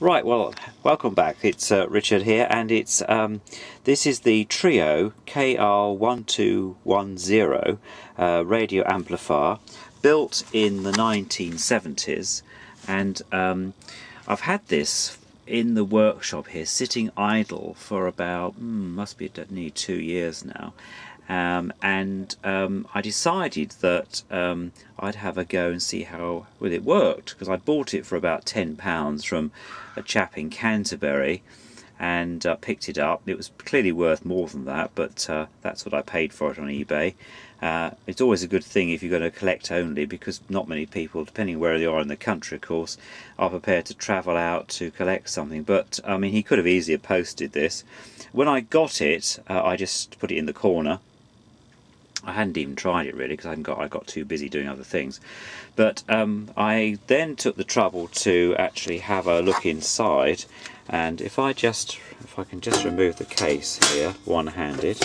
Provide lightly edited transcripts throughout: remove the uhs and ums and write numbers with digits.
Right, well, welcome back. It's Richard here, and it's this is the Trio KR1210 radio amplifier, built in the 1970s, and I've had this in the workshop here, sitting idle for about must be nearly 2 years now. I decided that I'd have a go and see how well it worked, because I bought it for about £10 from a chap in Canterbury, and picked it up. It was clearly worth more than that, but that's what I paid for it on eBay. It's always a good thing if you're going to collect only, because not many people, depending where they are in the country of course, are prepared to travel out to collect something. But I mean, he could have easily posted this. When I got it, I just put it in the corner. I hadn't even tried it really, because I got too busy doing other things. But I then took the trouble to actually have a look inside, and if I can just remove the case here one-handed,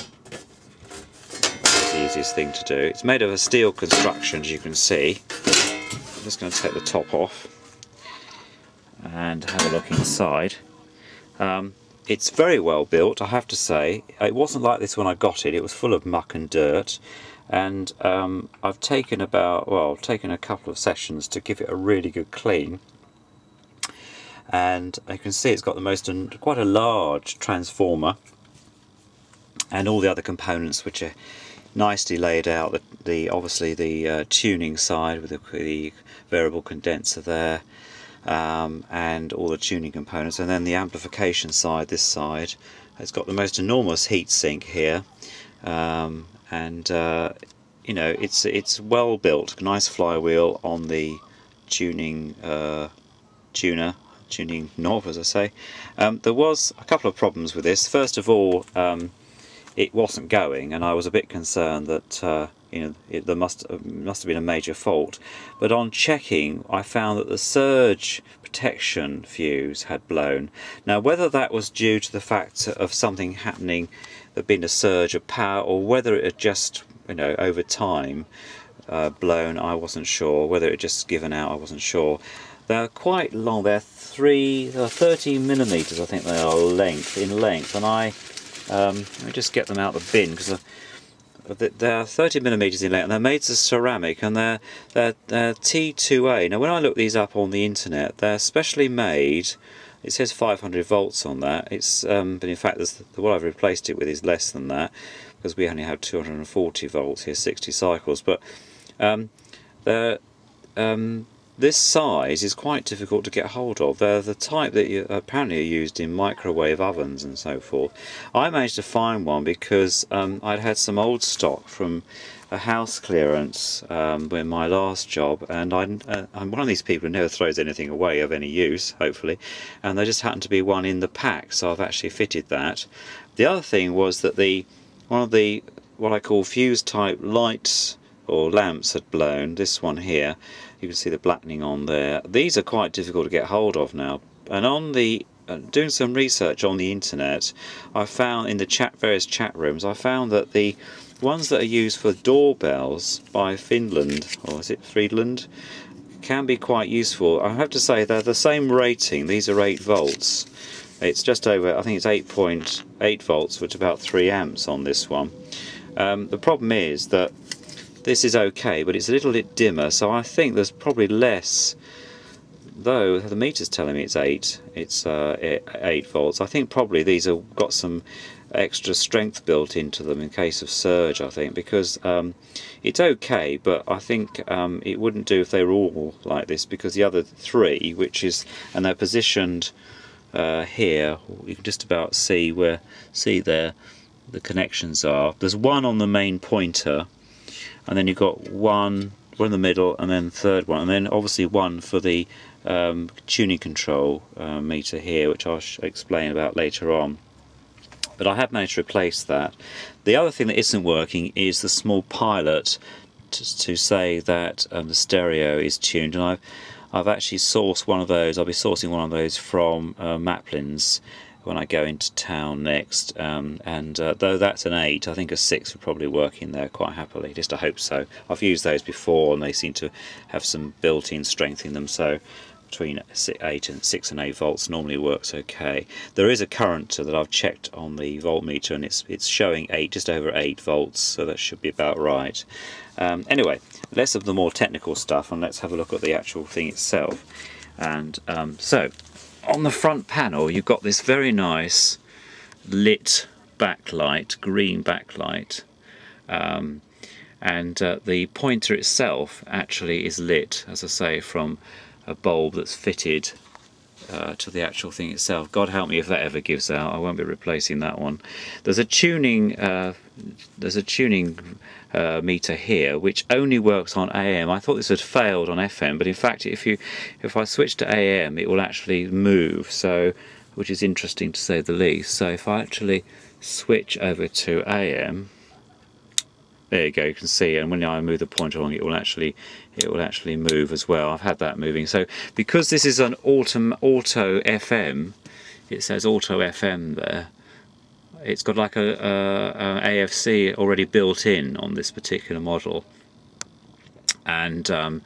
that's the easiest thing to do. It's made of a steel construction, as you can see. I'm just going to take the top off and have a look inside. It's very well built, I have to say. It wasn't like this when I got it. It was full of muck and dirt, and I've taken a couple of sessions to give it a really good clean. And you can see it's got quite a large transformer, and all the other components which are nicely laid out. Obviously the tuning side with the variable condenser there. And all the tuning components, and then the amplification side, this side, it's got the most enormous heat sink here, you know, it's well built, nice flywheel on the tuning tuning knob, as I say. There was a couple of problems with this. First of all, it wasn't going, and I was a bit concerned that you know, there must have been a major fault. But on checking, I found that the surge protection fuse had blown. Now, whether that was due to the fact of something happening, there'd been a surge of power, or whether it had just, you know, over time blown, I wasn't sure. Whether it had just given out, I wasn't sure. They're quite long. They're 30mm, I think they are, in length, and let me just get them out of the bin, because they're 30mm in length, and they're made of ceramic, and they're T2A. Now, when I look these up on the internet, they're specially made. It says 500 volts on that. It's but in fact, what I've replaced it with is less than that, because we only have 240 volts here, 60 cycles. But this size is quite difficult to get hold of. They're the type that apparently are used in microwave ovens and so forth. I managed to find one because I'd had some old stock from a house clearance in my last job, and I'm one of these people who never throws anything away of any use, hopefully, and there just happened to be one in the pack, so I've actually fitted that. The other thing was that one of the what I call fuse type lights or lamps had blown. This one here, you can see the blackening on there. These are quite difficult to get hold of now, and on the doing some research on the internet, I found in the various chat rooms, I found that the ones that are used for doorbells by Finland, or is it Friedland, can be quite useful. I have to say they're the same rating. These are 8 volts. It's just over, I think it's 8.8 volts, which is about 3 amps on this one. The problem is that this is okay, but it's a little bit dimmer, so I think there's probably less, though the meter's telling me it's 8 volts. I think probably these have got some extra strength built into them in case of surge, I think, because it's okay, but I think it wouldn't do if they were all like this, because the other 3, and they're positioned here, you can just about see there the connections are. There's one on the main pointer, and then you've got one in the middle, and then third one, and then obviously one for the tuning control meter here, which I'll explain about later on. But I have managed to replace that. The other thing that isn't working is the small pilot to say that the stereo is tuned, and I've actually sourced one of those. I'll be sourcing one of those from Maplin's when I go into town next, though that's an 8, I think a 6 would probably work in there quite happily, just I hope so. I've used those before and they seem to have some built-in strength in them, so between 6 and 8 volts normally works okay. There is a current that I've checked on the voltmeter, and it's showing just over 8 volts, so that should be about right. Anyway, less of the more technical stuff, and let's have a look at the actual thing itself. And so on the front panel you've got this very nice lit backlight, green backlight, and the pointer itself actually is lit, as I say, from a bulb that's fitted to the actual thing itself. God help me if that ever gives out. I won't be replacing that one. There's a tuning meter here which only works on AM. I thought this had failed on FM, but in fact if I switch to AM it will actually move, so, which is interesting to say the least. So if I actually switch over to AM, there you go, you can see, and when I move the pointer along it will actually move as well. I've had that moving. So because this is an auto FM, it says auto FM there, it's got like a AFC already built in on this particular model, and that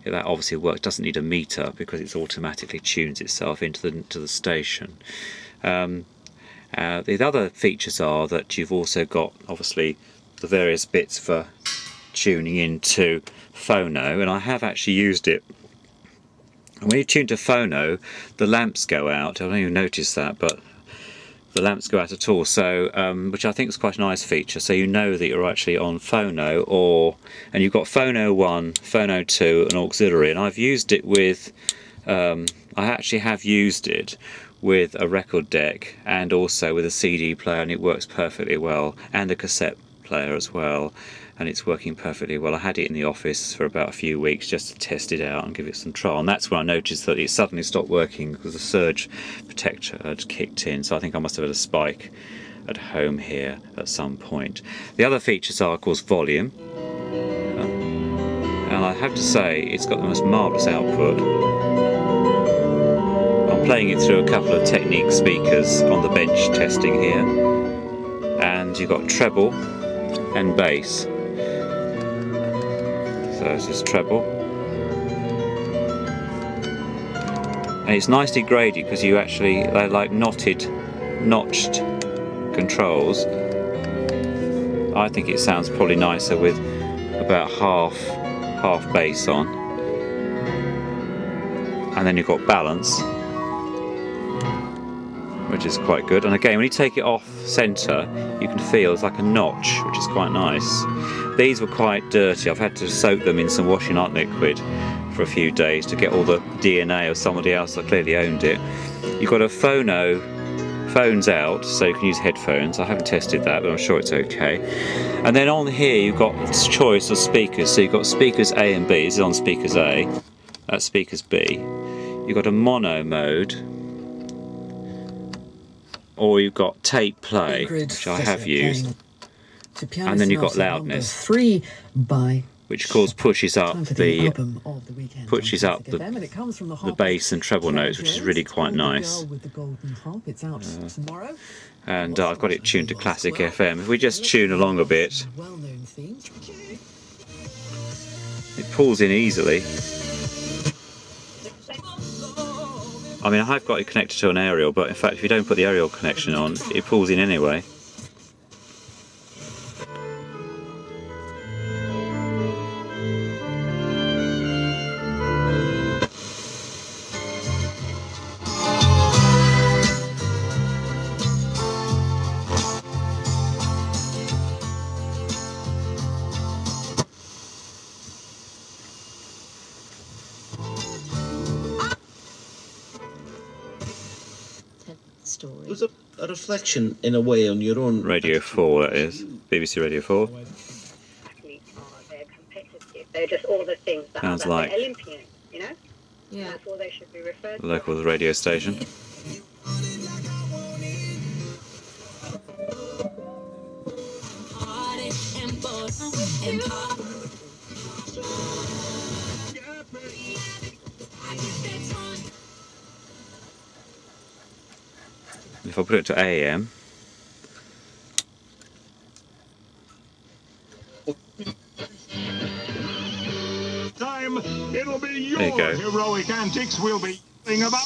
obviously works. Doesn't need a meter because it automatically tunes itself into the station. The other features are that you've also got obviously the various bits for tuning into phono, and I have actually used it. And when you tune to phono, the lamps go out. I don't even notice that, but the lamps go out at all. So, which I think is quite a nice feature. So you know that you're actually on phono, and you've got phono 1, phono 2, and auxiliary. And I've used it with, I actually have used it with a record deck and also with a CD player, and it works perfectly well, and a cassette player as well, and it's working perfectly well. I had it in the office for about a few weeks just to test it out and give it some trial, and that's when I noticed that it suddenly stopped working because the surge protector had kicked in. So I think I must have had a spike at home here at some point. The other features are of course volume, and I have to say it's got the most marvellous output. I'm playing it through a couple of Technique speakers on the bench testing here, and you've got treble and bass. So it's just treble, and it's nicely graded because they're like notched controls. I think it sounds probably nicer with about half bass on, and then you've got balance, which is quite good. And again, when you take it off centre, you can feel it's like a notch, which is quite nice. These were quite dirty. I've had to soak them in some washing up liquid for a few days to get all the DNA of somebody else that clearly owned it. You've got a phones out, so you can use headphones. I haven't tested that, but I'm sure it's okay. And then on here you've got this choice of speakers. So you've got speakers A and B. This is on speakers A, that's speakers B. You've got a mono mode, or you've got tape play, which I have used, and then you've got loudness, 3 by which of course pushes up the bass and treble notes, which is really quite nice. And I've got it tuned to classic FM. If we just tune along a bit, it pulls in easily. I mean, I have got it connected to an aerial, but in fact if you don't put the aerial connection on, it pulls in anyway. Was a reflection in a way on your own Radio 4, that is. BBC Radio 4. They're competitive. They're just all the things that sounds are like Olympian, you know? Yeah. That's all they should be referred to. The local radio station. If I put it to AM, time it'll be your There you go. Heroic antics will be about.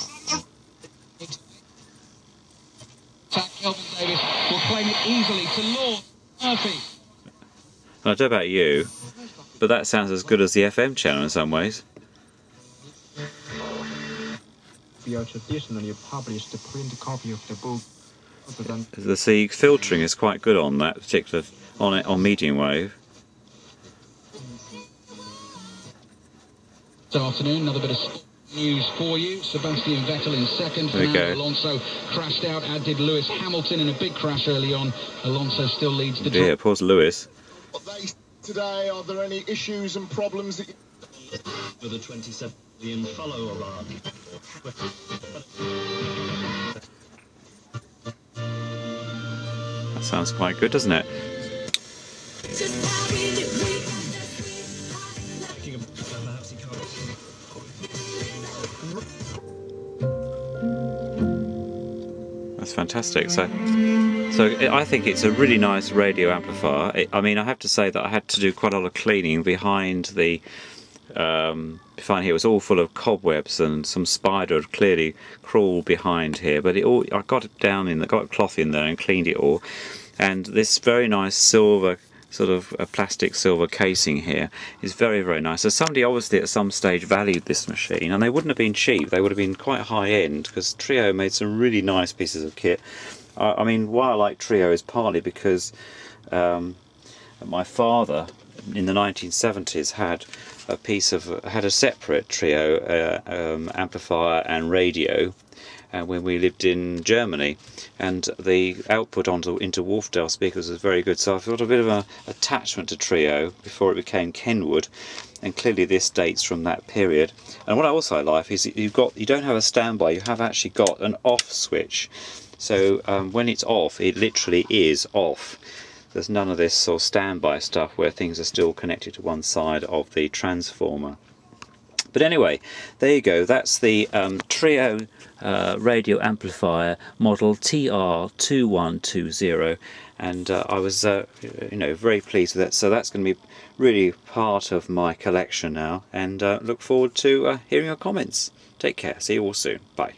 Kelvin Davis will claim it easily to Lord Murphy. I don't know about you, but that sounds as good as the FM channel in some ways. We are traditionally published the print copy of the book. The filtering is quite good on that particular on medium wave. This afternoon, another bit of news for you. Sebastian Vettel in second. There we go. Alonso crashed out, as did Lewis Hamilton in a big crash early on. Alonso still leads the Yeah, poor Lewis. Today, are there any issues and problems that For the 27 million follower mark. That sounds quite good, doesn't it? That's fantastic. So I think it's a really nice radio amplifier. I mean, I have to say that I had to do quite a lot of cleaning behind the. Behind here it was all full of cobwebs, and some spider had clearly crawled behind here. But I got it down in, got cloth in there and cleaned it all. And this very nice silver, sort of a plastic silver casing here is very, very nice. So somebody obviously at some stage valued this machine, and they wouldn't have been cheap. They would have been quite high end, because Trio made some really nice pieces of kit. I mean, why I like Trio is partly because my father in the 1970s had a separate Trio amplifier and radio when we lived in Germany, and the output into Wharfdale speakers was very good, so I've got a bit of an attachment to Trio before it became Kenwood, and clearly this dates from that period. And what I also like is you don't have a standby, you have actually got an off switch, so when it's off, it literally is off. There's none of this sort of standby stuff where things are still connected to one side of the transformer. But anyway, there you go. That's the Trio radio amplifier model TR1210, and I was, very pleased with that. So that's going to be really part of my collection now, and look forward to hearing your comments. Take care. See you all soon. Bye.